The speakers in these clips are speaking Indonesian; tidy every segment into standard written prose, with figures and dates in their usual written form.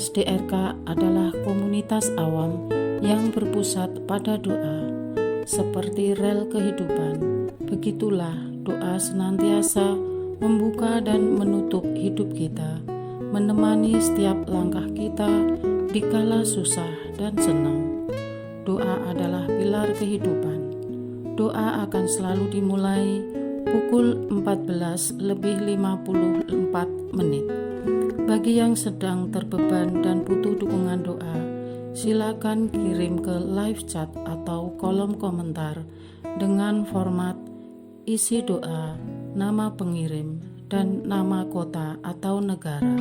Komunitas DRK adalah komunitas awam yang berpusat pada doa. Seperti rel kehidupan, begitulah doa senantiasa membuka dan menutup hidup kita, menemani setiap langkah kita di kala susah dan senang. Doa adalah pilar kehidupan. Doa akan selalu dimulai pukul 14:54. Bagi yang sedang terbeban dan butuh dukungan doa, silakan kirim ke live chat atau kolom komentar dengan format isi doa, nama pengirim, dan nama kota atau negara.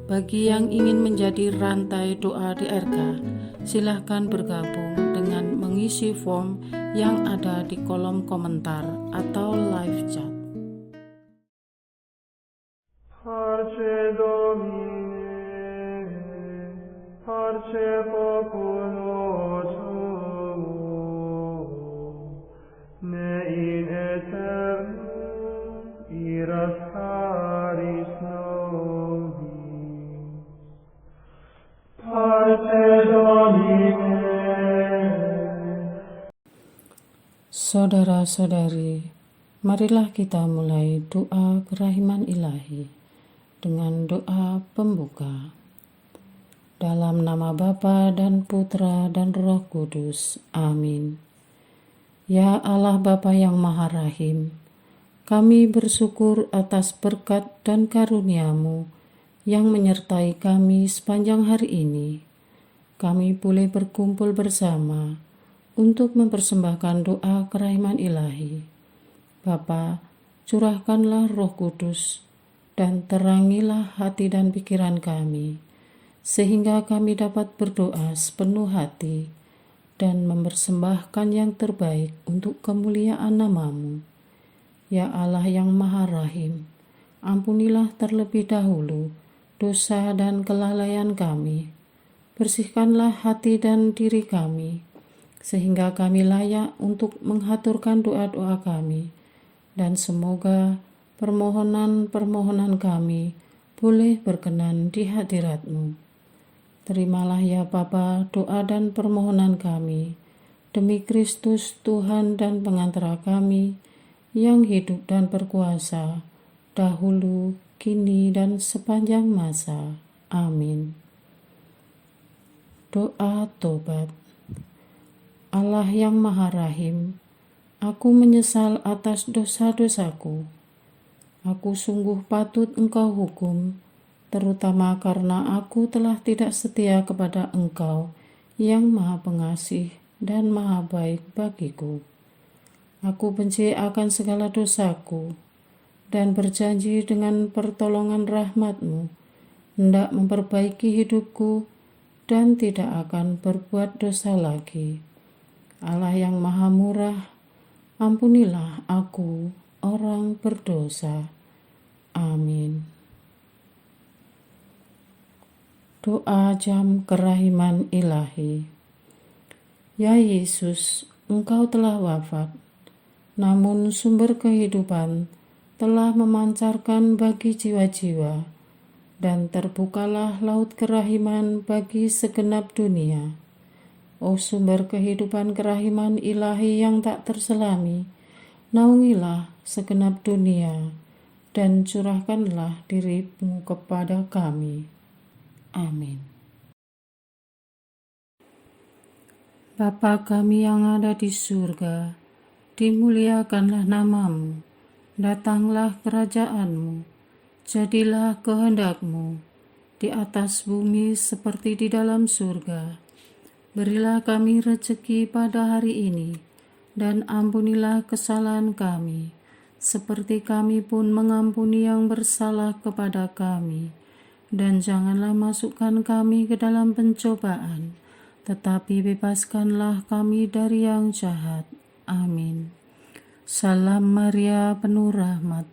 Bagi yang ingin menjadi rantai doa DRK, silakan bergabung dengan mengisi form yang ada di kolom komentar atau live chat. Parce Domine, parce populo tuo, ne in aeternum iras caris nobis. Parce Domine. Saudara-saudari, marilah kita mulai doa kerahiman ilahi dengan doa pembuka. Dalam nama Bapa dan Putra dan Roh Kudus. Amin. Ya Allah Bapa yang Maha Rahim, kami bersyukur atas berkat dan karunia-Mu yang menyertai kami sepanjang hari ini. Kami boleh berkumpul bersama untuk mempersembahkan doa kerahiman ilahi. Bapa, curahkanlah Roh Kudus dan terangilah hati dan pikiran kami, sehingga kami dapat berdoa sepenuh hati dan mempersembahkan yang terbaik untuk kemuliaan nama-Mu. Ya Allah yang Maha Rahim, ampunilah terlebih dahulu dosa dan kelalaian kami. Bersihkanlah hati dan diri kami, sehingga kami layak untuk menghaturkan doa-doa kami, dan semoga permohonan-permohonan kami boleh berkenan di hadirat-Mu. Terimalah ya Bapa doa dan permohonan kami, demi Kristus Tuhan dan pengantara kami, yang hidup dan berkuasa, dahulu, kini, dan sepanjang masa. Amin. Doa tobat. Allah yang Maha Rahim, aku menyesal atas dosa-dosaku. Aku sungguh patut Engkau hukum, terutama karena aku telah tidak setia kepada Engkau yang Maha Pengasih dan Maha Baik bagiku. Aku benci akan segala dosaku dan berjanji dengan pertolongan rahmat-Mu hendak memperbaiki hidupku dan tidak akan berbuat dosa lagi. Allah yang Maha Murah, ampunilah aku, orang berdosa. Amin. Doa jam kerahiman ilahi. Ya Yesus, Engkau telah wafat, namun sumber kehidupan telah memancarkan bagi jiwa-jiwa, dan terbukalah laut kerahiman bagi segenap dunia. O sumber kehidupan kerahiman ilahi yang tak terselami, naungilah segenap dunia, dan curahkanlah diri-Mu kepada kami. Amin. Bapa kami yang ada di surga, dimuliakanlah nama-Mu, datanglah kerajaan-Mu, jadilah kehendak-Mu di atas bumi seperti di dalam surga. Berilah kami rezeki pada hari ini, dan ampunilah kesalahan kami, seperti kami pun mengampuni yang bersalah kepada kami. Dan janganlah masukkan kami ke dalam pencobaan, tetapi bebaskanlah kami dari yang jahat. Amin. Salam Maria, penuh rahmat,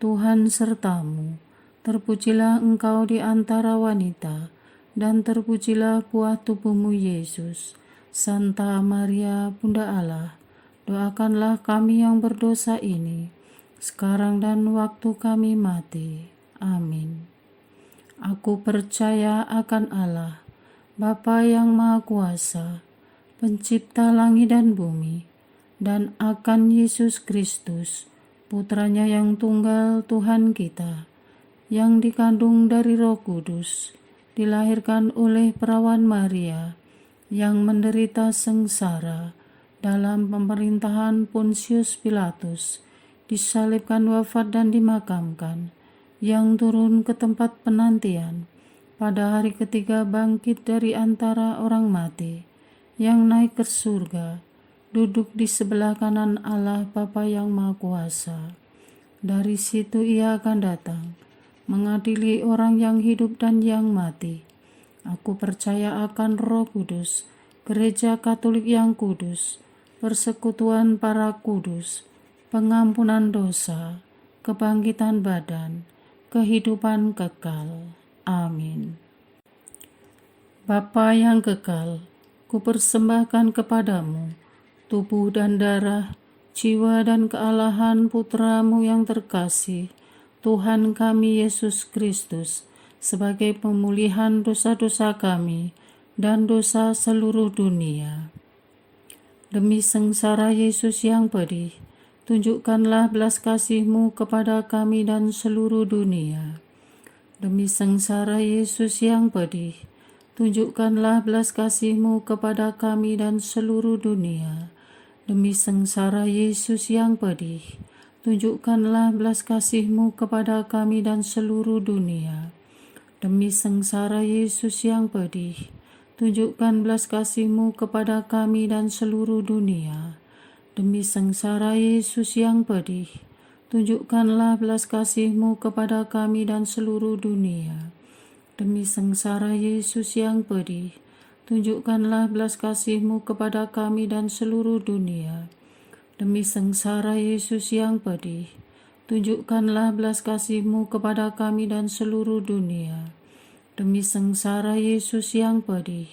Tuhan serta-Mu. Terpujilah Engkau di antara wanita, dan terpujilah buah tubuh-Mu Yesus. Santa Maria, Bunda Allah, doakanlah kami yang berdosa ini, sekarang dan waktu kami mati. Amin. Aku percaya akan Allah, Bapa yang Maha Kuasa, Pencipta langit dan bumi, dan akan Yesus Kristus, Putranya yang tunggal Tuhan kita, yang dikandung dari Roh Kudus, dilahirkan oleh perawan Maria, yang menderita sengsara dalam pemerintahan Pontius Pilatus, disalibkan, wafat dan dimakamkan, yang turun ke tempat penantian, pada hari ketiga bangkit dari antara orang mati, yang naik ke surga, duduk di sebelah kanan Allah Bapa yang Maha Kuasa. Dari situ ia akan datang, mengadili orang yang hidup dan yang mati. Aku percaya akan Roh Kudus, Gereja Katolik yang kudus, persekutuan para kudus, pengampunan dosa, kebangkitan badan, kehidupan kekal. Amin. Bapa yang kekal, kupersembahkan kepadamu tubuh dan darah, jiwa dan kealahan Putramu yang terkasih, Tuhan kami Yesus Kristus, sebagai pemulihan dosa-dosa kami dan dosa seluruh dunia. Demi sengsara Yesus yang pedih, tunjukkanlah belas kasih-Mu kepada kami dan seluruh dunia. Demi sengsara Yesus yang pedih, tunjukkanlah belas kasih-Mu kepada kami dan seluruh dunia. Demi sengsara Yesus yang pedih, tunjukkanlah belas kasih-Mu kepada kami dan seluruh dunia. Demi sengsara Yesus yang pedih, tunjukkan belas kasih-Mu kepada kami dan seluruh dunia. Demi sengsara Yesus yang pedih, tunjukkanlah belas kasih-Mu kepada kami dan seluruh dunia. Demi sengsara Yesus yang pedih, tunjukkanlah belas kasih-Mu kepada kami dan seluruh dunia. Demi sengsara Yesus yang pedih, tunjukkanlah belas kasih-Mu kepada kami dan seluruh dunia. Demi sengsara Yesus yang pedih,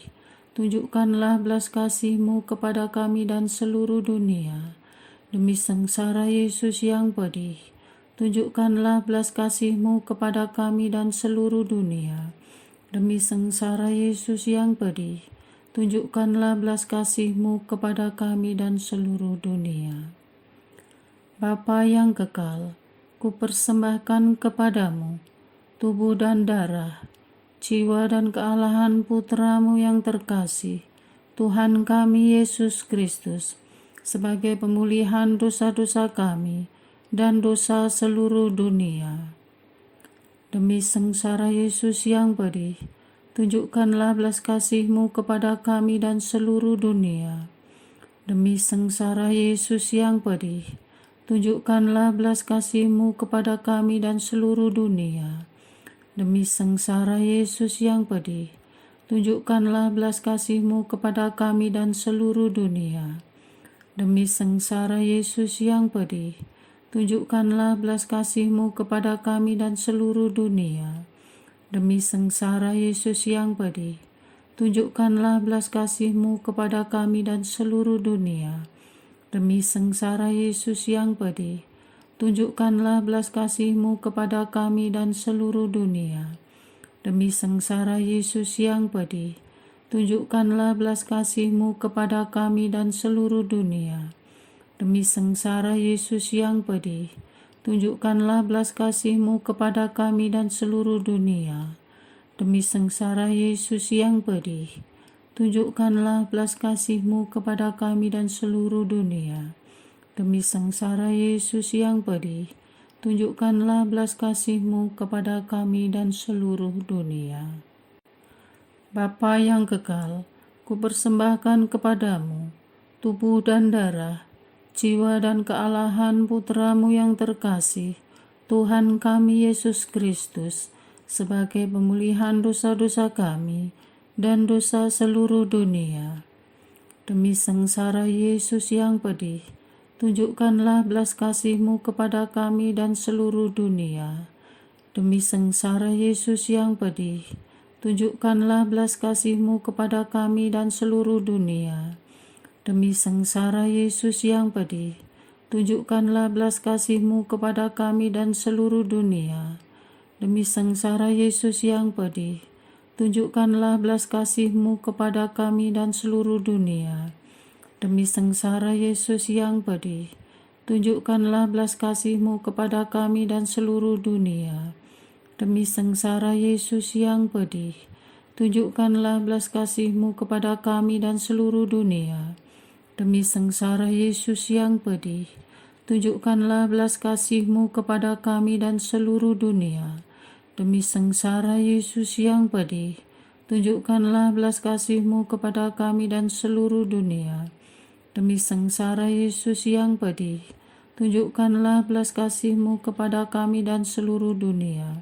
tunjukkanlah belas kasih-Mu kepada kami dan seluruh dunia. Demi sengsara Yesus yang pedih, tunjukkanlah belas kasih-Mu kepada kami dan seluruh dunia. Demi sengsara Yesus yang pedih, tunjukkanlah belas kasih-Mu kepada kami dan seluruh dunia. Bapa yang kekal, kupersembahkan kepadamu tubuh dan darah, jiwa dan kealahan Putramu yang terkasih, Tuhan kami Yesus Kristus, sebagai pemulihan dosa-dosa kami dan dosa seluruh dunia. Demi sengsara Yesus yang pedih, tunjukkanlah belas kasih-Mu kepada kami dan seluruh dunia. Demi sengsara Yesus yang pedih, tunjukkanlah belas kasih-Mu kepada kami dan seluruh dunia. Demi sengsara Yesus yang pedih, tunjukkanlah belas kasih-Mu kepada kami dan seluruh dunia. Demi sengsara Yesus yang pedih, tunjukkanlah belas kasih-Mu kepada kami dan seluruh dunia. Demi sengsara Yesus yang pedih, tunjukkanlah belas kasih-Mu kepada kami dan seluruh dunia. Demi sengsara Yesus yang pedih, tunjukkanlah belas kasih-Mu kepada kami dan seluruh dunia. Demi sengsara Yesus yang pedih, tunjukkanlah belas kasih-Mu kepada kami dan seluruh dunia. Demi sengsara Yesus yang pedih, tunjukkanlah belas kasih-Mu kepada kami dan seluruh dunia. Demi sengsara Yesus yang pedih, tunjukkanlah belas kasih-Mu kepada kami dan seluruh dunia. Demi sengsara Yesus yang pedih, tunjukkanlah belas kasih-Mu kepada kami dan seluruh dunia. Bapa yang kekal, kupersembahkan kepadamu tubuh dan darah, jiwa dan kealahan Putramu yang terkasih, Tuhan kami Yesus Kristus, sebagai pemulihan dosa-dosa kami dan dosa seluruh dunia. Demi sengsara Yesus yang pedih, tunjukkanlah belas kasih-Mu kepada kami dan seluruh dunia. Demi sengsara Yesus yang pedih, tunjukkanlah belas kasih-Mu kepada kami dan seluruh dunia. Demi sengsara Yesus yang pedih, tunjukkanlah belas kasih-Mu kepada kami dan seluruh dunia. Demi sengsara Yesus yang pedih, tunjukkanlah belas kasih-Mu kepada kami dan seluruh dunia. Demi sengsara Yesus yang pedih, tunjukkanlah belas kasih-Mu kepada kami dan seluruh dunia. Demi sengsara Yesus yang pedih, tunjukkanlah belas kasih-Mu kepada kami dan seluruh dunia. Demi sengsara Yesus yang pedih, tunjukkanlah belas kasih-Mu kepada kami dan seluruh dunia. Demi sengsara Yesus yang pedih, tunjukkanlah belas kasih-Mu kepada kami dan seluruh dunia. Demi sengsara Yesus yang pedih, tunjukkanlah belas kasih-Mu kepada kami dan seluruh dunia.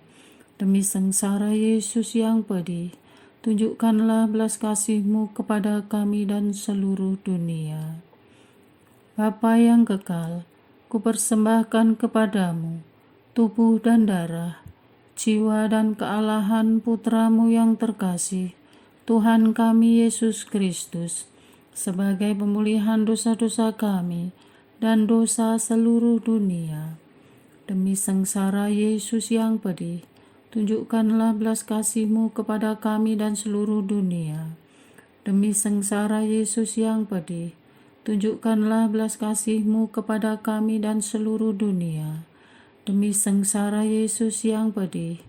Demi sengsara Yesus yang pedih, tunjukkanlah belas kasih-Mu kepada kami dan seluruh dunia. Bapa yang kekal, kupersembahkan kepadamu tubuh dan darah, jiwa dan kealahan Putra-Mu yang terkasih, Tuhan kami Yesus Kristus, sebagai pemulihan dosa-dosa kami dan dosa seluruh dunia. Demi sengsara Yesus yang pedih, tunjukkanlah belas kasih-Mu kepada kami dan seluruh dunia. Demi sengsara Yesus yang pedih, tunjukkanlah belas kasih-Mu kepada kami dan seluruh dunia. Demi sengsara Yesus yang pedih,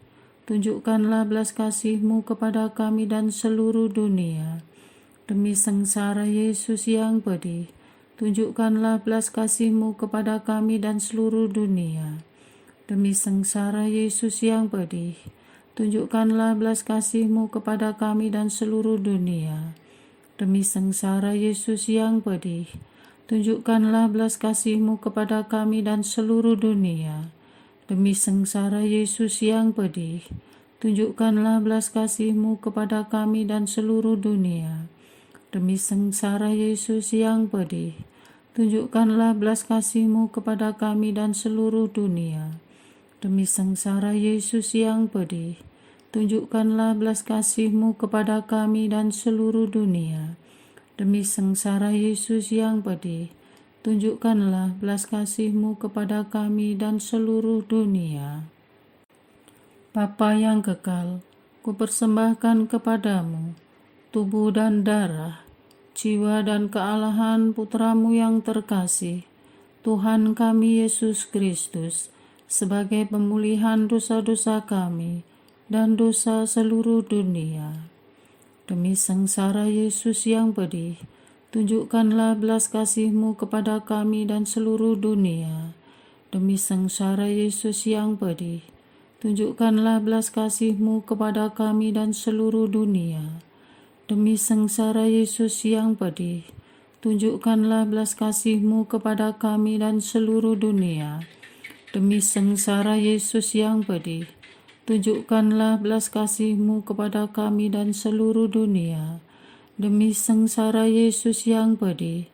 tunjukkanlah belas kasih-Mu kepada kami dan seluruh dunia. Demi sengsara Yesus yang pedih, tunjukkanlah belas kasih-Mu kepada kami dan seluruh dunia. Demi sengsara Yesus yang pedih, tunjukkanlah belas kasih-Mu kepada kami dan seluruh dunia. Demi sengsara Yesus yang pedih, tunjukkanlah belas kasih-Mu kepada kami dan seluruh dunia. Demi sengsara Yesus yang pedih, tunjukkanlah belas kasih-Mu kepada kami dan seluruh dunia. Demi sengsara Yesus yang pedih, tunjukkanlah belas kasih-Mu kepada kami dan seluruh dunia. Demi sengsara Yesus yang pedih, tunjukkanlah belas kasih-Mu kepada kami dan seluruh dunia. Demi sengsara Yesus yang pedih, tunjukkanlah belas kasih-Mu kepada kami dan seluruh dunia. Bapa yang kekal, kupersembahkan kepadamu tubuh dan darah, jiwa dan kealahan Putra-Mu yang terkasih, Tuhan kami Yesus Kristus, sebagai pemulihan dosa-dosa kami dan dosa seluruh dunia. Demi sengsara Yesus yang pedih, tunjukkanlah belas kasih-Mu kepada kami dan seluruh dunia. Demi sengsara Yesus yang pedih, tunjukkanlah belas kasih-Mu kepada kami dan seluruh dunia. Demi sengsara Yesus yang pedih, tunjukkanlah belas kasih-Mu kepada kami dan seluruh dunia. Demi sengsara Yesus yang pedih, tunjukkanlah belas kasih-Mu kepada kami dan seluruh dunia. Demi sengsara Yesus yang pedih,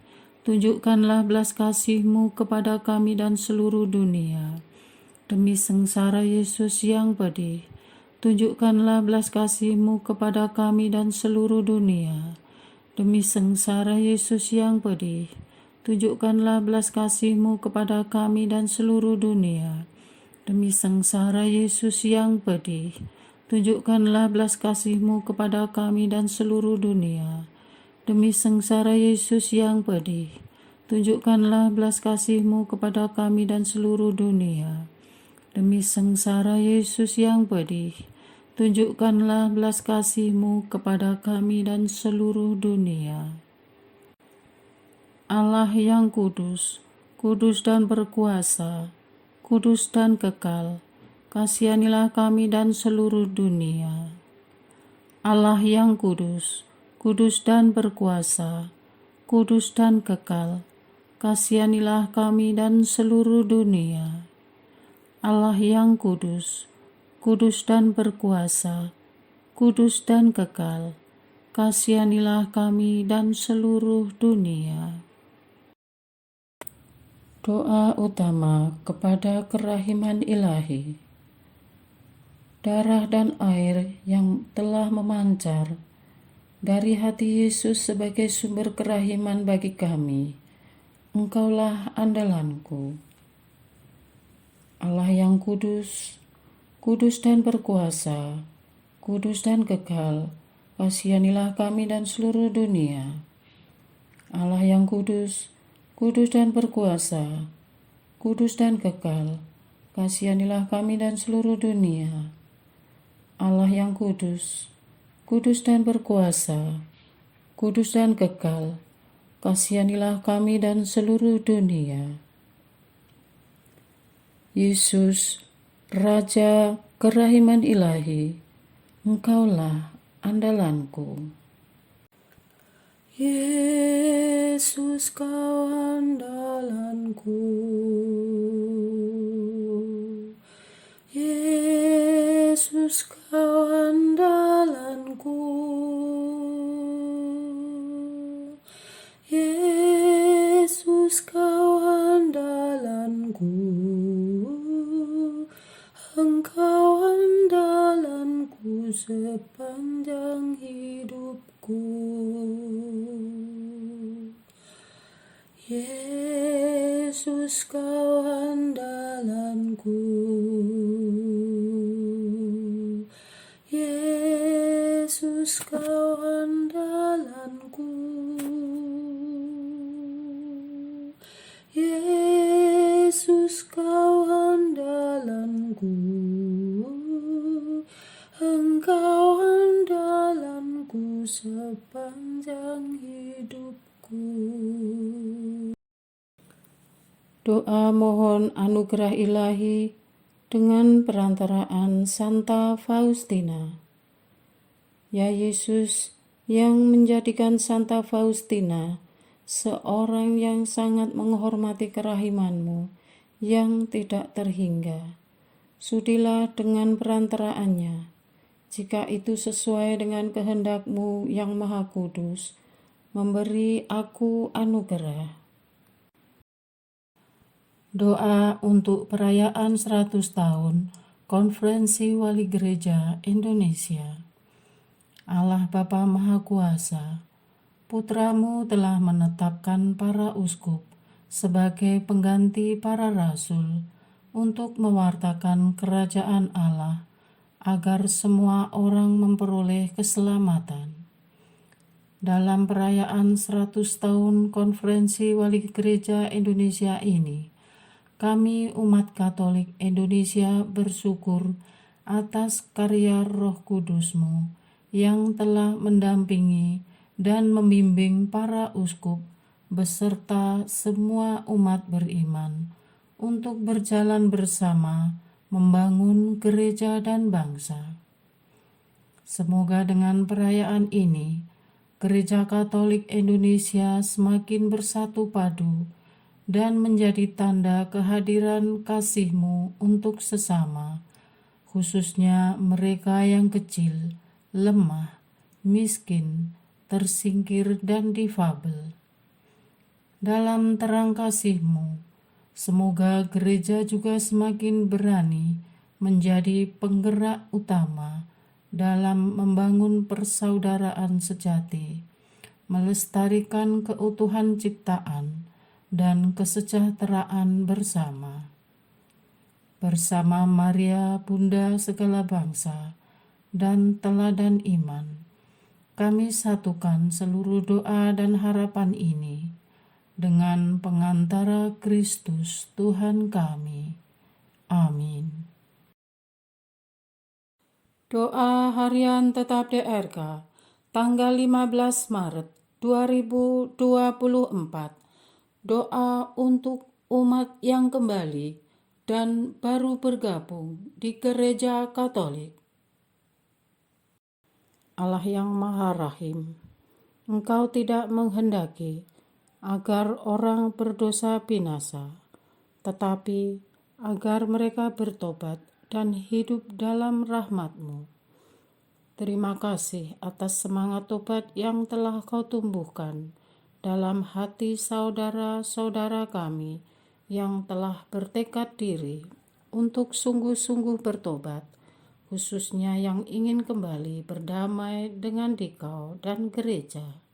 tunjukkanlah belas kasih-Mu kepada kami dan seluruh dunia. Demi sengsara Yesus yang pedih, tunjukkanlah belas kasih-Mu kepada kami dan seluruh dunia. Demi sengsara Yesus yang pedih, tunjukkanlah belas kasih-Mu kepada kami dan seluruh dunia. Demi sengsara Yesus yang pedih, tunjukkanlah belas kasih-Mu kepada kami dan seluruh dunia. Demi sengsara Yesus yang pedih, tunjukkanlah belas kasih-Mu kepada kami dan seluruh dunia. Demi sengsara Yesus yang pedih, tunjukkanlah belas kasih-Mu kepada kami dan seluruh dunia. Allah yang kudus, kudus dan berkuasa, kudus dan kekal, kasihanilah kami dan seluruh dunia. Allah yang kudus, kudus dan berkuasa, kudus dan kekal, kasihanilah kami dan seluruh dunia. Allah yang kudus, kudus dan berkuasa, kudus dan kekal, kasihanilah kami dan seluruh dunia. Doa utama kepada kerahiman ilahi. Darah dan air yang telah memancar dari hati Yesus sebagai sumber kerahiman bagi kami, Engkaulah andalanku. Allah yang kudus, kudus dan berkuasa, kudus dan kekal, kasihanilah kami dan seluruh dunia. Allah yang kudus, kudus dan berkuasa, kudus dan kekal, kasihanilah kami dan seluruh dunia. Allah yang kudus, kudus dan berkuasa, kudus dan kekal, kasihanilah kami dan seluruh dunia. Yesus, Raja kerahiman ilahi, Engkaulah andalanku. Yesus, Kau andalanku. Yesus, Kau andalanku. Yesus, Kau andalanku. Engkau andalanku sepanjang hidupku. Yesus, Kau andalanku. Yesus, Kau andalanku. Yesus, Kau andalanku. Engkau andalanku sepanjang hidupku. Doa mohon anugerah ilahi dengan perantaraan Santa Faustina. Ya Yesus, yang menjadikan Santa Faustina seorang yang sangat menghormati kerahiman-Mu yang tidak terhingga, sudilah dengan perantaraannya, jika itu sesuai dengan kehendak-Mu yang maha kudus, memberi aku anugerah. Doa untuk perayaan 100 tahun Konferensi Wali Gereja Indonesia. Allah Bapa Maha Kuasa, Putra-Mu telah menetapkan para uskup sebagai pengganti para rasul untuk mewartakan kerajaan Allah agar semua orang memperoleh keselamatan. Dalam perayaan 100 tahun Konferensi Wali Gereja Indonesia ini, kami umat Katolik Indonesia bersyukur atas karya Roh Kudus-Mu yang telah mendampingi dan membimbing para uskup beserta semua umat beriman untuk berjalan bersama membangun gereja dan bangsa. Semoga dengan perayaan ini, Gereja Katolik Indonesia semakin bersatu padu dan menjadi tanda kehadiran kasih-Mu untuk sesama, khususnya mereka yang kecil, lemah, miskin, tersingkir, dan difabel. Dalam terang kasih-Mu, semoga gereja juga semakin berani menjadi penggerak utama dalam membangun persaudaraan sejati, melestarikan keutuhan ciptaan, dan kesejahteraan bersama. Bersama Maria, Bunda segala bangsa, dan teladan iman, kami satukan seluruh doa dan harapan ini dengan pengantara Kristus Tuhan kami. Amin. Doa harian tetap DRK, tanggal 15 Maret 2024. Doa untuk umat yang kembali dan baru bergabung di Gereja Katolik. Allah yang Maha Rahim, Engkau tidak menghendaki agar orang berdosa binasa, tetapi agar mereka bertobat dan hidup dalam rahmat-Mu. Terima kasih atas semangat tobat yang telah Kau tumbuhkan dalam hati saudara-saudara kami yang telah bertekad diri untuk sungguh-sungguh bertobat, khususnya yang ingin kembali berdamai dengan Dikau dan gereja.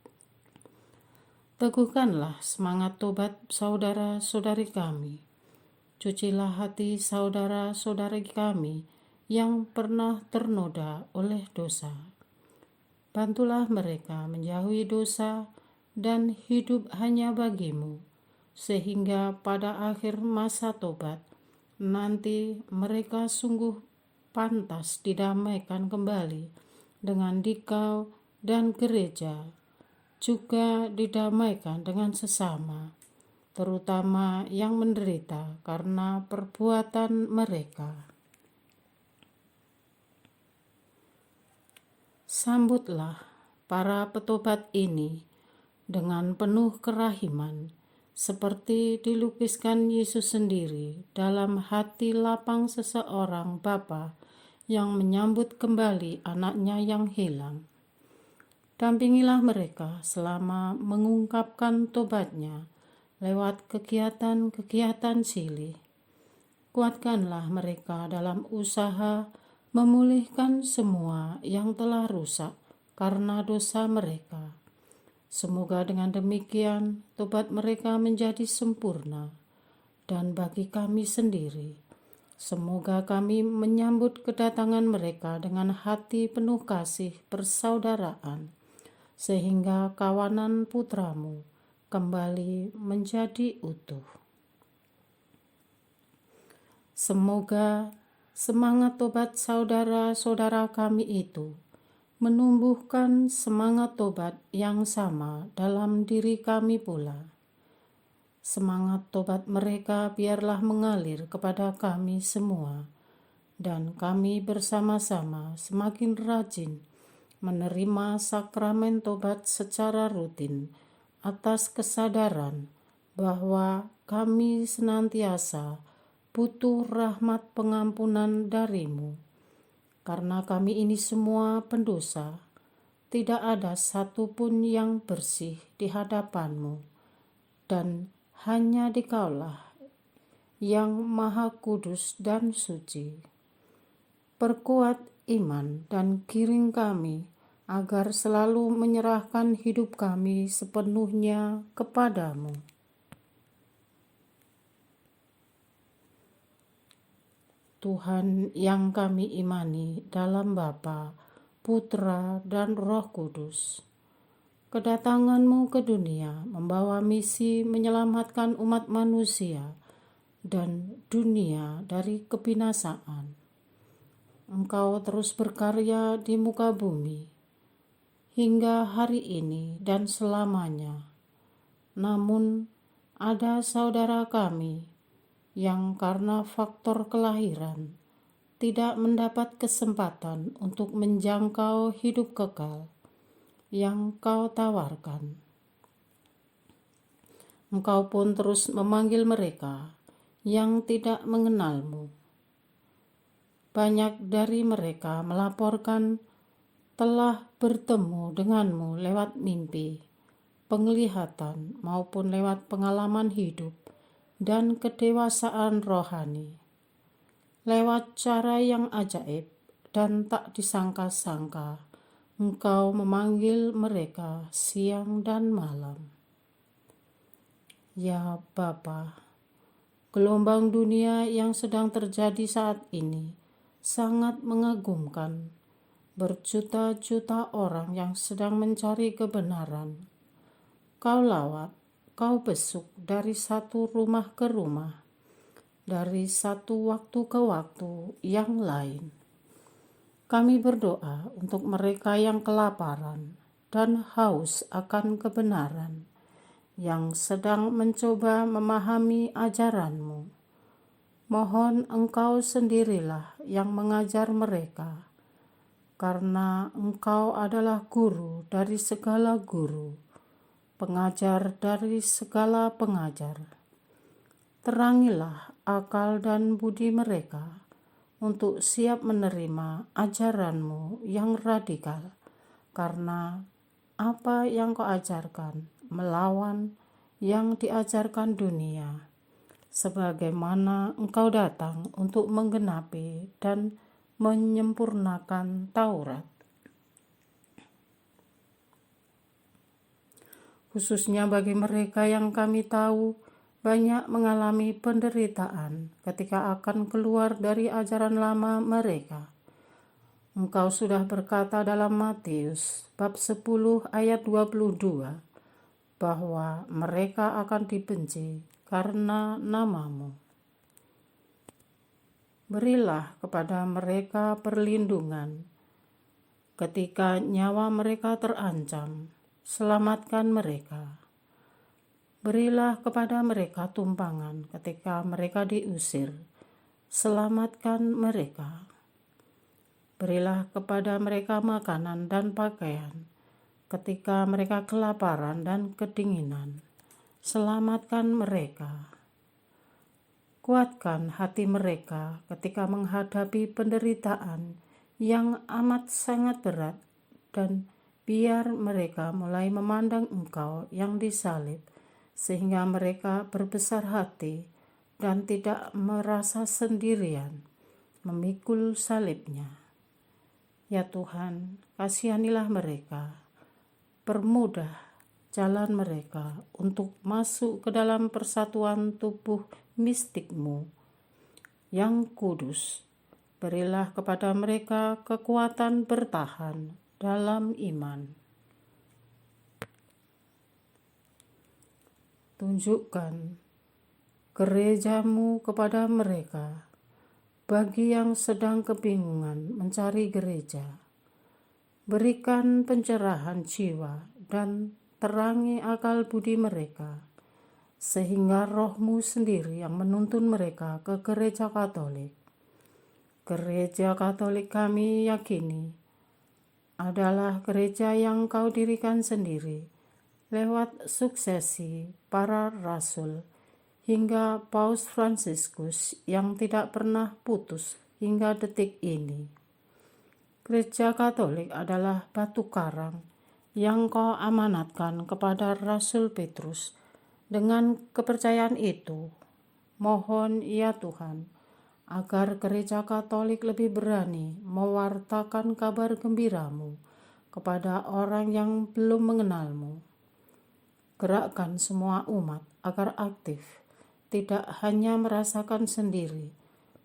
Teguhkanlah semangat tobat saudara-saudari kami. Cucilah hati saudara-saudari kami yang pernah ternoda oleh dosa. Bantulah mereka menjauhi dosa dan hidup hanya bagimu, sehingga pada akhir masa tobat nanti mereka sungguh pantas didamaikan kembali dengan dikau dan gereja, juga didamaikan dengan sesama, terutama yang menderita karena perbuatan mereka. Sambutlah para petobat ini dengan penuh kerahiman, seperti dilukiskan Yesus sendiri dalam hati lapang seseorang bapa yang menyambut kembali anaknya yang hilang. Dampingilah mereka selama mengungkapkan tobatnya lewat kegiatan-kegiatan silih. Kuatkanlah mereka dalam usaha memulihkan semua yang telah rusak karena dosa mereka. Semoga dengan demikian tobat mereka menjadi sempurna. Dan bagi kami sendiri, semoga kami menyambut kedatangan mereka dengan hati penuh kasih persaudaraan, sehingga kawanan putramu kembali menjadi utuh. Semoga semangat tobat saudara-saudara kami itu menumbuhkan semangat tobat yang sama dalam diri kami pula. Semangat tobat mereka biarlah mengalir kepada kami semua, dan kami bersama-sama semakin rajin menerima sakramen tobat secara rutin atas kesadaran bahwa kami senantiasa butuh rahmat pengampunan darimu. Karena kami ini semua pendosa, tidak ada satupun yang bersih di hadapanmu, dan hanya Dikaulah yang maha kudus dan suci. Perkuat iman dan giring kami agar selalu menyerahkan hidup kami sepenuhnya kepadamu. Tuhan yang kami imani dalam Bapa, Putra, dan Roh Kudus. Kedatangan-Mu ke dunia membawa misi menyelamatkan umat manusia dan dunia dari kebinasaan. Engkau terus berkarya di muka bumi hingga hari ini dan selamanya. Namun ada saudara kami yang karena faktor kelahiran tidak mendapat kesempatan untuk menjangkau hidup kekal yang Kau tawarkan. Engkau pun terus memanggil mereka yang tidak mengenal-Mu. Banyak dari mereka melaporkan telah bertemu dengan-Mu lewat mimpi, penglihatan, maupun lewat pengalaman hidup dan kedewasaan rohani. Lewat cara yang ajaib dan tak disangka-sangka, Engkau memanggil mereka siang dan malam. Ya Bapa, gelombang dunia yang sedang terjadi saat ini sangat mengagumkan. Berjuta-juta orang yang sedang mencari kebenaran. Kau lawat, Kau besuk dari satu rumah ke rumah, dari satu waktu ke waktu yang lain. Kami berdoa untuk mereka yang kelaparan dan haus akan kebenaran, yang sedang mencoba memahami ajaran-Mu. Mohon Engkau sendirilah yang mengajar mereka, karena Engkau adalah guru dari segala guru, pengajar dari segala pengajar. Terangilah akal dan budi mereka untuk siap menerima ajaran-Mu yang radikal, karena apa yang Kau ajarkan melawan yang diajarkan dunia, sebagaimana Engkau datang untuk menggenapi dan menyempurnakan Taurat. Khususnya bagi mereka yang kami tahu banyak mengalami penderitaan ketika akan keluar dari ajaran lama mereka. Engkau sudah berkata dalam Matius bab 10 ayat 22 bahwa mereka akan dibenci karena namamu. Berilah kepada mereka perlindungan ketika nyawa mereka terancam. Selamatkan mereka. Berilah kepada mereka tumpangan ketika mereka diusir. Selamatkan mereka. Berilah kepada mereka makanan dan pakaian ketika mereka kelaparan dan kedinginan. Selamatkan mereka. Kuatkan hati mereka ketika menghadapi penderitaan yang amat sangat berat, dan biar mereka mulai memandang Engkau yang disalib, sehingga mereka berbesar hati dan tidak merasa sendirian memikul salibnya. Ya Tuhan, kasihanilah mereka, permudah jalan mereka untuk masuk ke dalam persatuan tubuh mistik-Mu yang kudus. Berilah kepada mereka kekuatan bertahan dalam iman. Tunjukkan gereja-Mu kepada mereka, bagi yang sedang kebingungan mencari gereja. Berikan pencerahan jiwa dan terangi akal budi mereka, sehingga Roh-Mu sendiri yang menuntun mereka ke gereja Katolik. Gereja Katolik kami yakini adalah gereja yang Kau dirikan sendiri lewat suksesi para rasul hingga Paus Fransiskus yang tidak pernah putus hingga detik ini. Gereja Katolik adalah batu karang yang Kau amanatkan kepada Rasul Petrus. Dengan kepercayaan itu, mohon ya Tuhan, agar gereja Katolik lebih berani mewartakan kabar gembira-Mu kepada orang yang belum mengenal-Mu. Gerakkan semua umat agar aktif, tidak hanya merasakan sendiri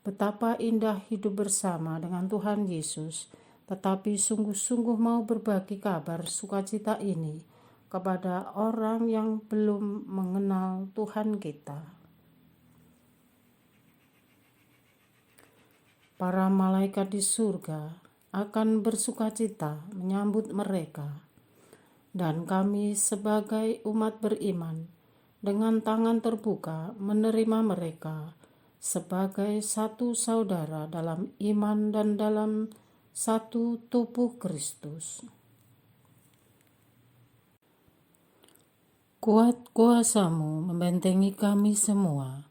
betapa indah hidup bersama dengan Tuhan Yesus, tetapi sungguh-sungguh mau berbagi kabar sukacita ini kepada orang yang belum mengenal Tuhan kita. Para malaikat di surga akan bersukacita menyambut mereka, dan kami sebagai umat beriman dengan tangan terbuka menerima mereka sebagai satu saudara dalam iman dan dalam satu tubuh Kristus. Kuat kuasa-Mu membentengi kami semua,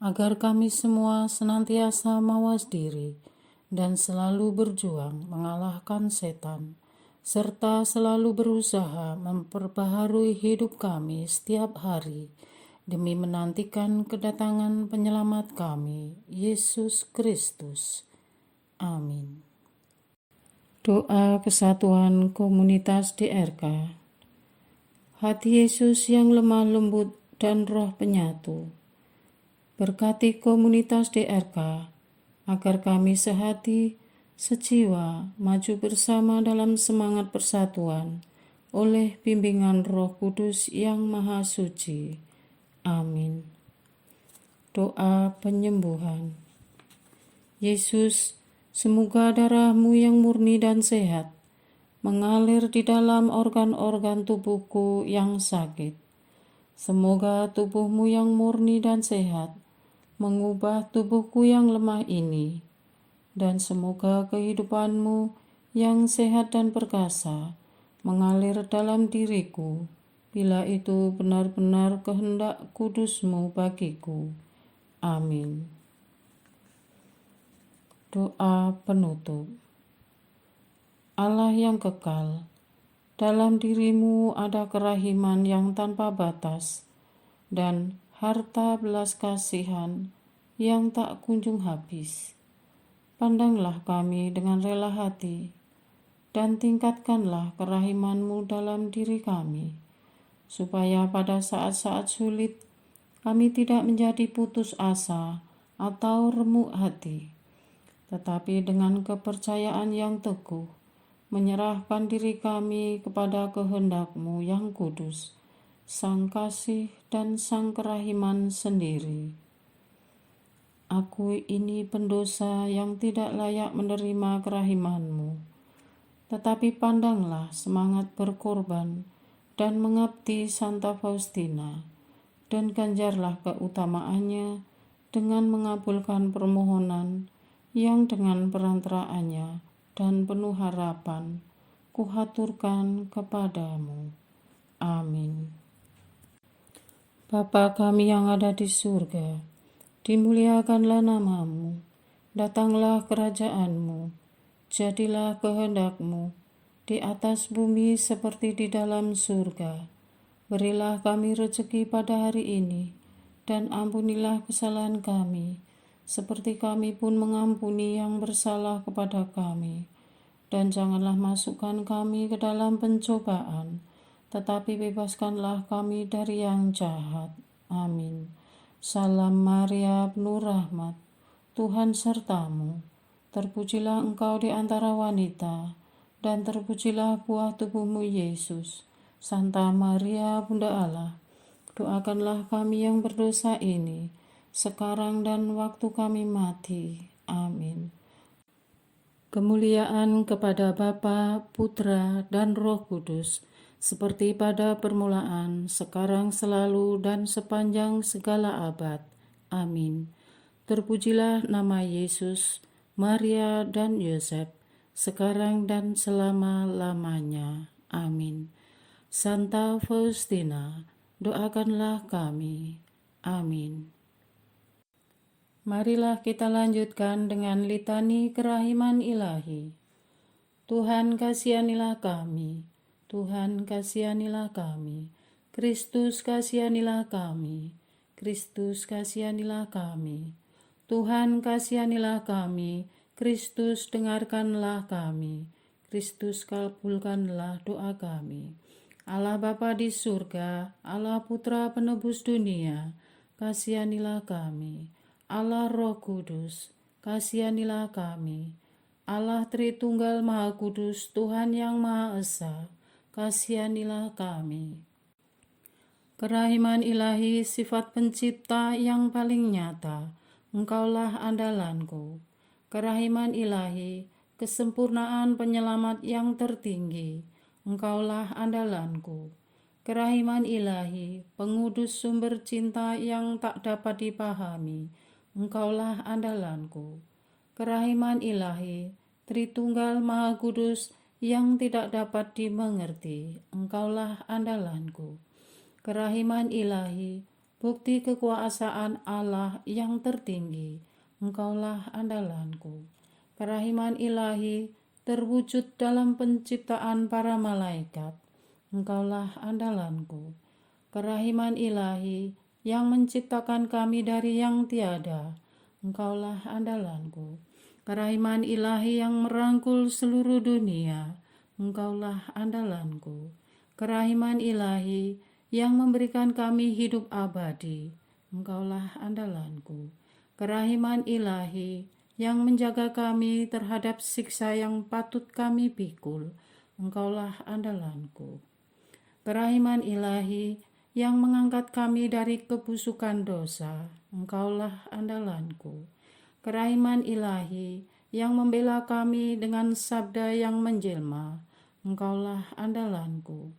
agar kami semua senantiasa mawas diri dan selalu berjuang mengalahkan setan, serta selalu berusaha memperbaharui hidup kami setiap hari demi menantikan kedatangan penyelamat kami, Yesus Kristus. Amin. Doa kesatuan komunitas DRK. Hati Yesus yang lemah lembut dan roh penyatu, berkati komunitas DRK agar kami sehati, sejiwa, maju bersama dalam semangat persatuan oleh bimbingan Roh Kudus yang Maha Suci. Amin. Doa penyembuhan. Yesus, semoga darah-Mu yang murni dan sehat mengalir di dalam organ-organ tubuhku yang sakit. Semoga tubuh-Mu yang murni dan sehat mengubah tubuhku yang lemah ini, dan semoga kehidupan-Mu yang sehat dan perkasa mengalir dalam diriku, bila itu benar-benar kehendak kudus-Mu bagiku. Amin. Doa penutup. Allah yang kekal, dalam diri-Mu ada kerahiman yang tanpa batas dan harta belas kasihan yang tak kunjung habis. Pandanglah kami dengan rela hati dan tingkatkanlah kerahiman-Mu dalam diri kami, supaya pada saat-saat sulit kami tidak menjadi putus asa atau remuk hati, tetapi dengan kepercayaan yang teguh, menyerahkan diri kami kepada kehendak-Mu yang kudus, Sang Kasih dan Sang Kerahiman sendiri. Aku ini pendosa yang tidak layak menerima kerahiman-Mu, tetapi pandanglah semangat berkorban dan mengabdi Santa Faustina, dan ganjarlah keutamaannya dengan mengabulkan permohonan yang dengan perantaraannya dan penuh harapan kuhaturkan kepadamu. Amin. Bapa kami yang ada di surga, dimuliakanlah nama-Mu, datanglah kerajaan-Mu, jadilah kehendak-Mu di atas bumi seperti di dalam surga. Berilah kami rezeki pada hari ini, dan ampunilah kesalahan kami, seperti kami pun mengampuni yang bersalah kepada kami. Dan janganlah masukkan kami ke dalam pencobaan, tetapi bebaskanlah kami dari yang jahat. Amin. Salam Maria, penuh rahmat, Tuhan sertamu. Terpujilah engkau di antara wanita, dan terpujilah buah tubuhmu Yesus. Santa Maria, Bunda Allah, doakanlah kami yang berdosa ini, sekarang dan waktu kami mati. Amin. Kemuliaan kepada Bapa, Putra, dan Roh Kudus, seperti pada permulaan, sekarang, selalu, dan sepanjang segala abad. Amin. Terpujilah nama Yesus, Maria, dan Yosef, sekarang dan selama-lamanya. Amin. Santa Faustina, doakanlah kami. Amin. Marilah kita lanjutkan dengan litani kerahiman ilahi. Tuhan kasihanilah kami, Tuhan kasihanilah kami, Kristus kasihanilah kami, Kristus kasihanilah kami, Tuhan kasihanilah kami, Kristus dengarkanlah kami, Kristus kabulkanlah doa kami. Allah Bapa di surga, Allah Putra penebus dunia, kasihanilah kami. Allah Roh Kudus, kasihanilah kami. Allah Tritunggal Maha Kudus, Tuhan yang Maha Esa, kasihanilah kami. Kerahiman ilahi, sifat pencipta yang paling nyata, Engkaulah andalanku. Kerahiman ilahi, kesempurnaan penyelamat yang tertinggi, Engkaulah andalanku. Kerahiman ilahi, pengudus sumber cinta yang tak dapat dipahami, Engkaulah andalanku. Kerahiman ilahi, Tritunggal Maha Kudus yang tidak dapat dimengerti, Engkaulah andalanku. Kerahiman ilahi, bukti kekuasaan Allah yang tertinggi, Engkaulah andalanku. Kerahiman ilahi, terwujud dalam penciptaan para malaikat, Engkaulah andalanku. Kerahiman ilahi yang menciptakan kami dari yang tiada, Engkaulah andalanku. Kerahiman ilahi yang merangkul seluruh dunia, Engkaulah andalanku. Kerahiman ilahi yang memberikan kami hidup abadi, Engkaulah andalanku. Kerahiman ilahi yang menjaga kami terhadap siksa yang patut kami pikul, Engkaulah andalanku. Kerahiman ilahi yang mengangkat kami dari kebusukan dosa, Engkaulah andalanku. Kerahiman ilahi yang membela kami dengan sabda yang menjelma, Engkaulah andalanku.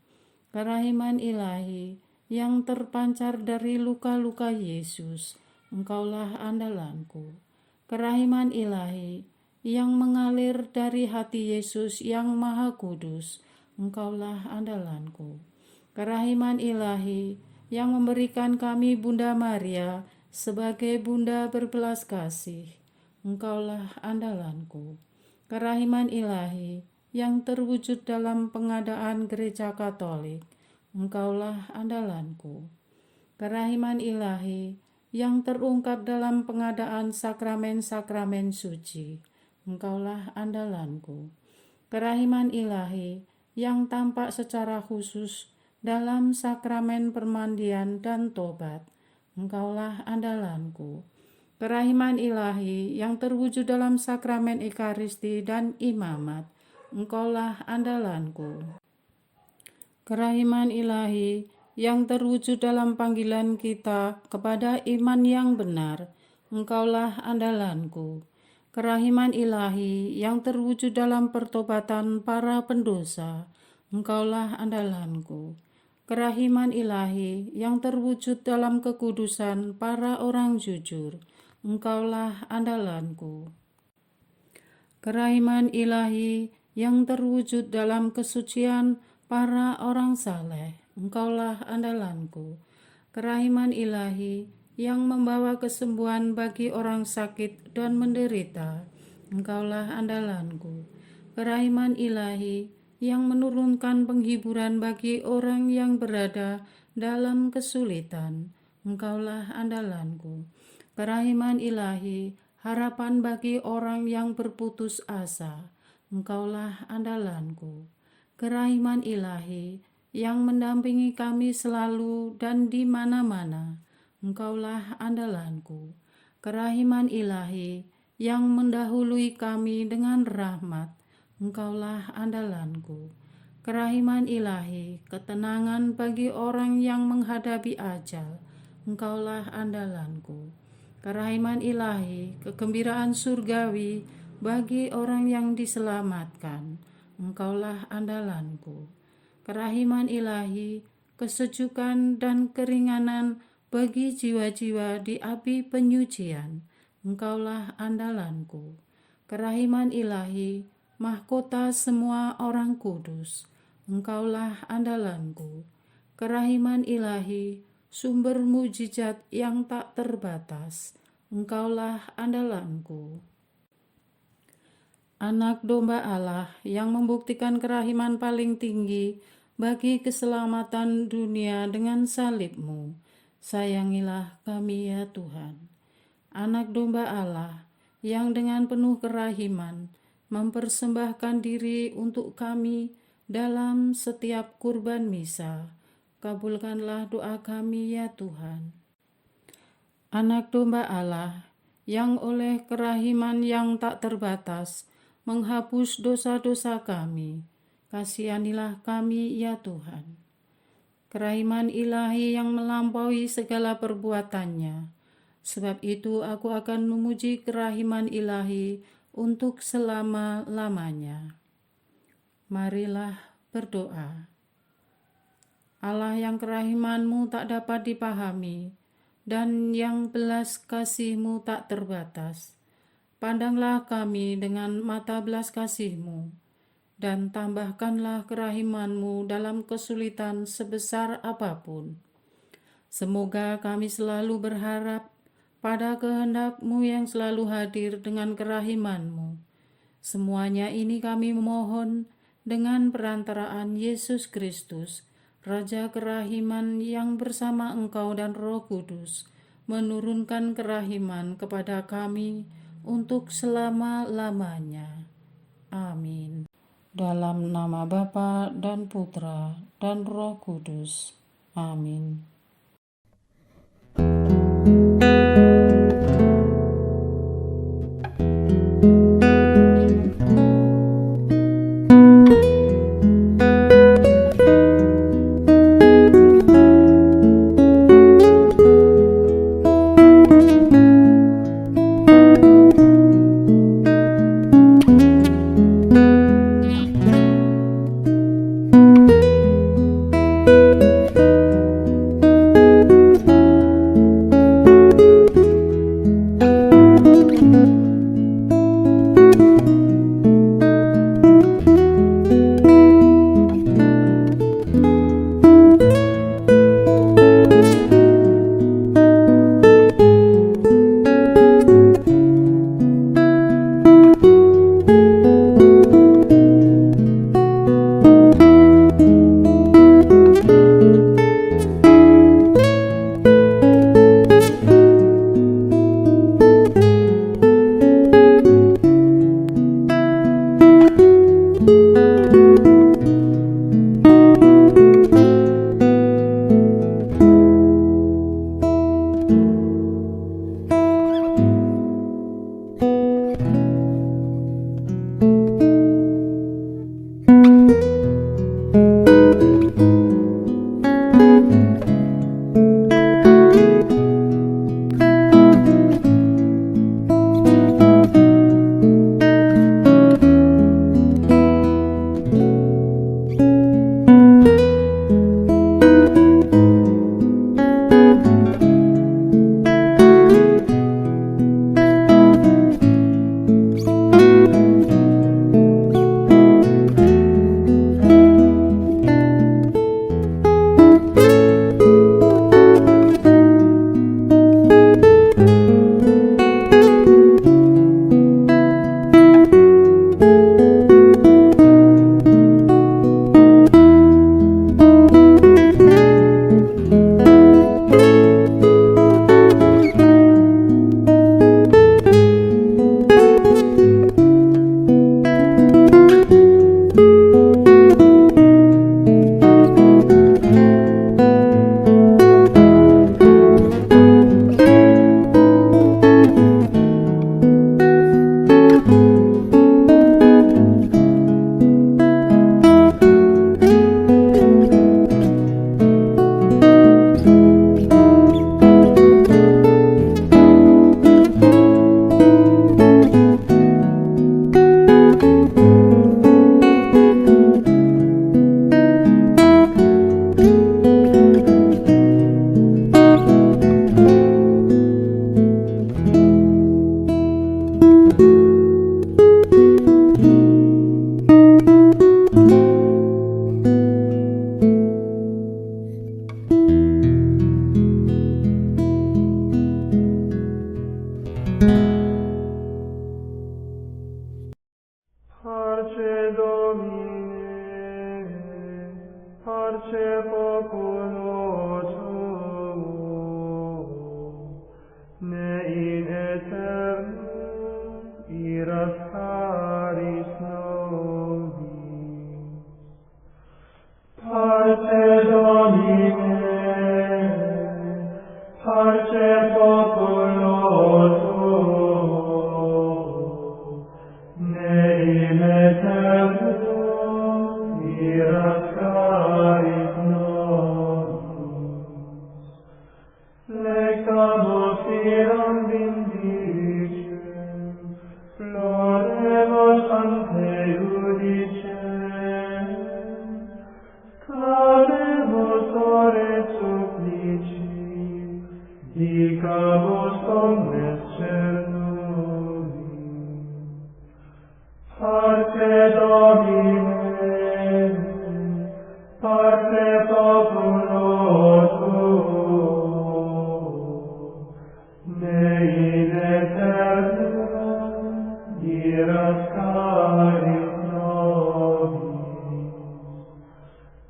Kerahiman ilahi yang terpancar dari luka-luka Yesus, Engkaulah andalanku. Kerahiman ilahi yang mengalir dari hati Yesus yang Maha Kudus, Engkaulah andalanku. Kerahiman ilahi yang memberikan kami Bunda Maria sebagai Bunda berbelas kasih, Engkaulah andalanku. Kerahiman ilahi yang terwujud dalam pengadaan Gereja Katolik, Engkaulah andalanku. Kerahiman ilahi yang terungkap dalam pengadaan sakramen-sakramen suci, Engkaulah andalanku. Kerahiman ilahi yang tampak secara khusus dalam sakramen permandian dan tobat, Engkaulah andalanku. Kerahiman ilahi yang terwujud dalam sakramen Ekaristi dan imamat, Engkaulah andalanku. Kerahiman ilahi yang terwujud dalam panggilan kita kepada iman yang benar, Engkaulah andalanku. Kerahiman ilahi yang terwujud dalam pertobatan para pendosa, Engkaulah andalanku. Kerahiman ilahi yang terwujud dalam kekudusan para orang jujur, Engkaulah andalanku. Kerahiman ilahi yang terwujud dalam kesucian para orang saleh, Engkaulah andalanku. Kerahiman ilahi yang membawa kesembuhan bagi orang sakit dan menderita, Engkaulah andalanku. Kerahiman ilahi yang menurunkan penghiburan bagi orang yang berada dalam kesulitan, Engkaulah andalanku. Kerahiman ilahi, harapan bagi orang yang berputus asa, Engkaulah andalanku. Kerahiman ilahi yang mendampingi kami selalu dan di mana-mana, Engkaulah andalanku. Kerahiman ilahi yang mendahului kami dengan rahmat, Engkaulah andalanku. Kerahiman ilahi, ketenangan bagi orang yang menghadapi ajal, Engkaulah andalanku. Kerahiman ilahi, kegembiraan surgawi bagi orang yang diselamatkan, Engkaulah andalanku. Kerahiman ilahi, kesejukan dan keringanan bagi jiwa-jiwa di api penyucian, Engkaulah andalanku. Kerahiman ilahi, mahkota semua orang kudus, Engkaulah andalanku. Kerahiman ilahi, sumber mujizat yang tak terbatas, Engkaulah andalanku. Anak domba Allah yang membuktikan kerahiman paling tinggi bagi keselamatan dunia dengan salib-Mu, sayangilah kami ya Tuhan. Anak domba Allah yang dengan penuh kerahiman mempersembahkan diri untuk kami dalam setiap kurban misa, kabulkanlah doa kami ya Tuhan. Anak domba Allah yang oleh kerahiman yang tak terbatas menghapus dosa-dosa kami, kasihanilah kami ya Tuhan. Kerahiman ilahi yang melampaui segala perbuatannya, sebab itu aku akan memuji kerahiman ilahi untuk selama-lamanya. Marilah berdoa. Allah yang kerahiman-Mu tak dapat dipahami dan yang belas kasih-Mu tak terbatas, pandanglah kami dengan mata belas kasih-Mu dan tambahkanlah kerahiman-Mu dalam kesulitan sebesar apapun. Semoga kami selalu berharap pada kehendak-Mu yang selalu hadir dengan kerahiman-Mu. Semuanya ini kami memohon dengan perantaraan Yesus Kristus, Raja kerahiman yang bersama Engkau dan Roh Kudus, menurunkan kerahiman kepada kami untuk selama-lamanya. Amin. Dalam nama Bapa dan Putra dan Roh Kudus. Amin. parce populo tuo, nei metellum iras carit nobis. Lectamus iram vindicem, floremus ante judicem, clamemus ore supplici, dicabus omnes cernuli. Parce Domine, parce populo tuo, nei eternum iras carit nobis.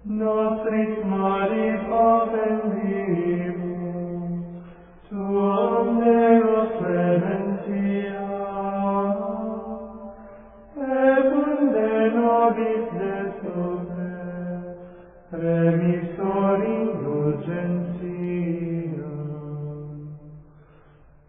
Nostris malis offendimus, tuam Deus clementia, et unde nobis